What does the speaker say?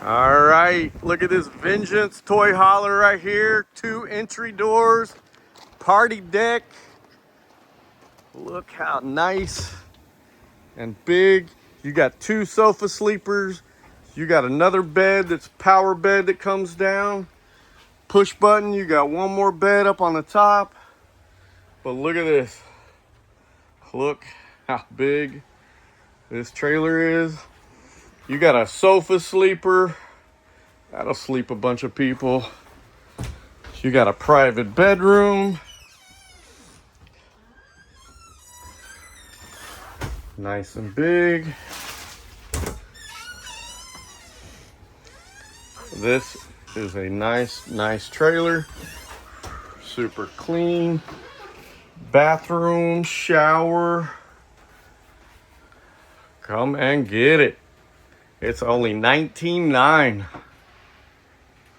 All right, look at this Vengeance toy hauler right here. 2 entry doors, party deck. Look how nice and big. You got 2 sofa sleepers. You got another bed that's power bed that comes down. Push button, you got 1 more bed up on the top. But look at this. Look how big this trailer is. You got a sofa sleeper. That'll sleep a bunch of people. You got a private bedroom. Nice and big. This is a nice trailer. Super clean. Bathroom, shower. Come and get it. It's only $19.9.